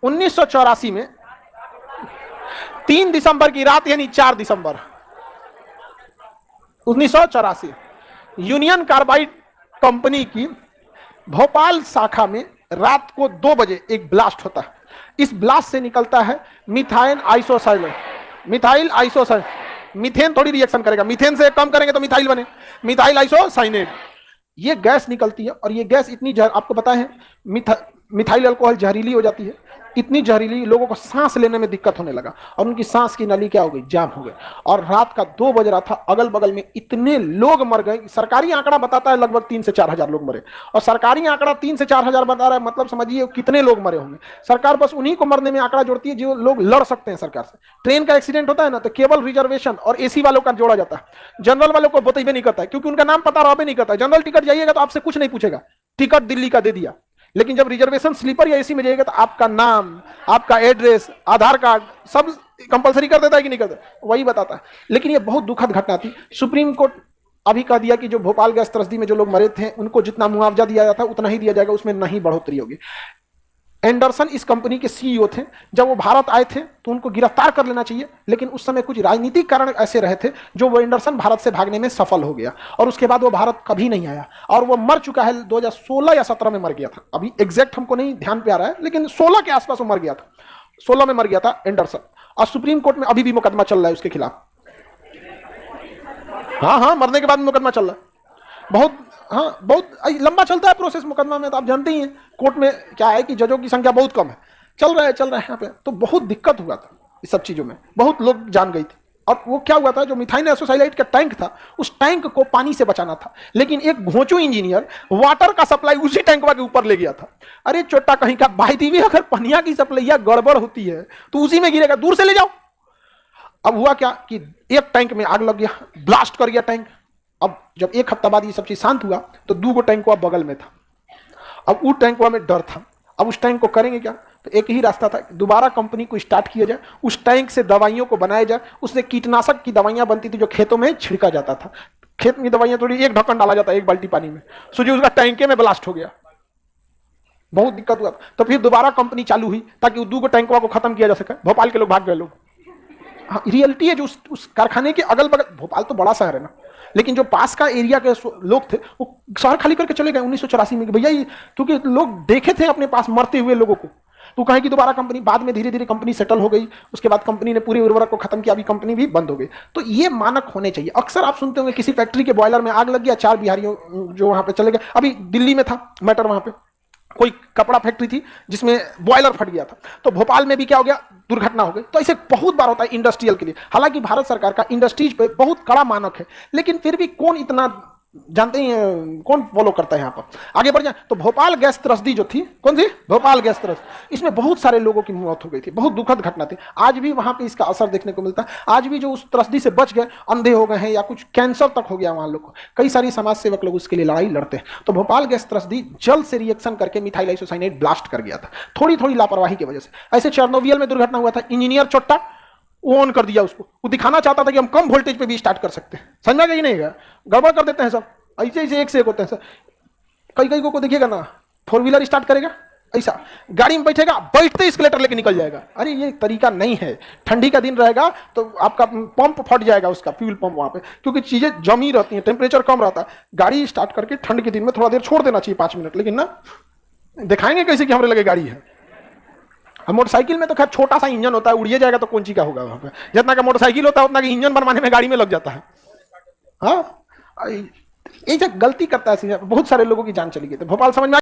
1984 में 3 दिसंबर की रात यानी 4 दिसंबर 1984 यूनियन कार्बाइड कंपनी की भोपाल शाखा में रात को 2 बजे एक ब्लास्ट होता है। इस ब्लास्ट से निकलता है methyl isocyanate. Methyl isocyanate, methane थोड़ी रिएक्शन करेगा, मीथेन से कम करेंगे तो मिथाइल बने, मिथाइल आइसोसाइनेट। ये गैस निकलती है और ये गैस इतनी आपको पता है मिथाइल अल्कोहल जहरीली हो जाती है, इतनी जहरीली लोगों को सांस लेने में दिक्कत होने लगा और उनकी सांस की नली क्या हो गई, जाम हो गई। और रात का 2 बज रहा था, अगल बगल में इतने लोग मर गए। सरकारी आंकड़ा बताता है लगभग 3 से 4 हजार लोग मरे, और सरकारी आंकड़ा 3 से 4 हजार बता रहा है, मतलब समझिए कितने लोग मरे होंगे। सरकार बस उन्हीं को मरने में आंकड़ा जोड़ती है जो लोग लड़ सकते हैं सरकार से। ट्रेन का एक्सीडेंट होता है ना तो केवल रिजर्वेशन और एसी वालों का जोड़ा जाता है, जनरल वालों को बतईबे नहीं करता है क्योंकि उनका नाम पता रहबे नहीं करता है। जनरल टिकट जाइएगा तो आपसे कुछ नहीं पूछेगा, टिकट दिल्ली का दे दिया, लेकिन जब रिजर्वेशन स्लीपर या एसी में जाइएगा तो आपका नाम, आपका एड्रेस, आधार कार्ड सब कंपलसरी कर देता है कि नहीं करता, वही बताता है। लेकिन ये बहुत दुखद घटना थी। सुप्रीम कोर्ट अभी कह दिया कि जो भोपाल गैस त्रसदी में जो लोग मरे थे उनको जितना मुआवजा दिया जाता है उतना ही दिया जाएगा, उसमें नहीं बढ़ोतरी होगी। एंडरसन इस कंपनी के सीईओ थे। जब वो भारत आए थे तो उनको गिरफ्तार कर लेना चाहिए, लेकिन उस समय कुछ राजनीतिक कारण ऐसे रहे थे जो वो एंडरसन भारत से भागने में सफल हो गया और उसके बाद वो भारत कभी नहीं आया और वो मर चुका है। 2016 या 17 में मर गया था, अभी एग्जैक्ट हमको नहीं ध्यान पे आ रहा है, लेकिन 16 के आसपास वो मर गया था, 16 में मर गया था एंडरसन। और सुप्रीम कोर्ट में अभी भी मुकदमा चल रहा है उसके खिलाफ। हाँ, मरने के बाद मुकदमा चल रहा है। बहुत लंबा चलता है प्रोसेस मुकदमा में, तो आप जानते ही हैं कोर्ट में क्या है कि जजों की संख्या बहुत कम है। चल रहा है यहाँ पे, तो बहुत दिक्कत हुआ था इस सब चीज़ों में, बहुत लोग जान गई थी। और वो क्या हुआ था, जो मिथाइल आइसोसाइनेट का टैंक था उस टैंक को पानी से बचाना था, लेकिन एक घोंचू इंजीनियर वाटर का सप्लाई उसी टैंकवा के ऊपर ले गया था। अरे चोटा कहीं का, भाई दीवी अगर पनिया की सप्लाई गड़बड़ होती है तो उसी में गिरेगा, दूर से ले जाओ। अब हुआ क्या कि एक टैंक में आग लग गया, ब्लास्ट कर गया टैंक। अब जब 1 हफ्ता बाद ये सब चीज शांत हुआ तो 2 टैंकवा बगल में था। अब उस टैंकवा में डर था, अब उस टैंक को करेंगे क्या, तो एक ही रास्ता था, दोबारा कंपनी को स्टार्ट किया जाए, उस टैंक से दवाइयों को बनाया जाए। उससे कीटनाशक की दवाइयां बनती थी जो खेतों में छिड़का जाता था। खेत में दवाइयां थोड़ी, एक ढक्कन डाला जाता है 1 बाल्टी पानी में, सोचिए उसका टैंके में ब्लास्ट हो गया, बहुत दिक्कत हुआ। तो फिर दोबारा कंपनी चालू हुई ताकि उस 2 टैंकवा को खत्म किया जा सके। भोपाल के लोग भाग गए लोग। हाँ, रियलिटी है जो उस कारखाने के अगल बगल, भोपाल तो बड़ा शहर है ना, लेकिन जो पास का एरिया के लोग थे वो शहर खाली करके चले गए 1984 में। भैया क्योंकि लोग देखे थे अपने पास मरते हुए लोगों को, तो कहे कि दोबारा कंपनी, बाद में धीरे धीरे कंपनी सेटल हो गई, उसके बाद कंपनी ने पूरी उर्वरक को खत्म किया, अभी कंपनी भी बंद हो गई। तो ये मानक होने चाहिए। अक्सर आप सुनते होंगे किसी फैक्ट्री के बॉयलर में आग लग गया, 4 बिहारियों जो वहां पे चले गए। अभी दिल्ली में था मैटर, वहां पे कोई कपड़ा फैक्ट्री थी जिसमें बॉयलर फट गया था, तो भोपाल में भी क्या हो गया, दुर्घटना हो गई। तो ऐसे बहुत बार होता है इंडस्ट्रियल के लिए। हालांकि भारत सरकार का इंडस्ट्रीज पे बहुत कड़ा मानक है, लेकिन फिर भी कौन इतना जानते हैं, कौन फॉलो करता है यहाँ पर। आगे बढ़ जाए तो भोपाल गैस त्रसदी जो थी, कौन सी भोपाल गैस त्रसदी, इसमें बहुत सारे लोगों की मौत हो गई थी, बहुत दुखद घटना थी। आज भी वहां पे इसका असर देखने को मिलता है। आज भी जो उस त्रसदी से बच गए, अंधे हो गए हैं या कुछ कैंसर तक हो गया वहां लोग को, कई सारी समाज सेवक लोग उसके लिए लड़ाई लड़ते हैं। तो भोपाल गैस त्रसदी जल्द से रिएक्शन करके मिथाइल आइसोसाइनेट ब्लास्ट कर गया था, थोड़ी लापरवाही की वजह से। ऐसे चेरनोबिल में दुर्घटना हुआ था, इंजीनियर चोट्टा वो ऑन कर दिया उसको, वो दिखाना चाहता था कि हम कम वोल्टेज पे भी स्टार्ट कर सकते हैं। समझ में नहीं गया, गड़बड़ कर देते हैं सब, ऐसे एक से एक होते हैं सर। कई को देखिएगा ना, 4 व्हीलर स्टार्ट करेगा ऐसा, गाड़ी में बैठेगा, बैठते स्केलेटर लेके निकल जाएगा। अरे ये तरीका नहीं है। ठंडी का दिन रहेगा तो आपका पंप फट जाएगा, उसका फ्यूल पंप वहां पे, क्योंकि चीजें जमी रहती हैं, टेम्परेचर कम रहता है। गाड़ी स्टार्ट करके ठंड के दिन में थोड़ा देर छोड़ देना चाहिए, 5 मिनट, लेकिन ना दिखाएंगे कैसे कि हमारे लगे गाड़ी है। मोटरसाइकिल में तो खैर छोटा सा इंजन होता है, उड़िए जाएगा तो कौन सी का होगा वहां पे। जितना का मोटरसाइकिल होता है उतना का इंजन बनवाने में गाड़ी में लग जाता है। हाँ, ये गलती करता है, बहुत सारे लोगों की जान चली गई। तो भोपाल समझ में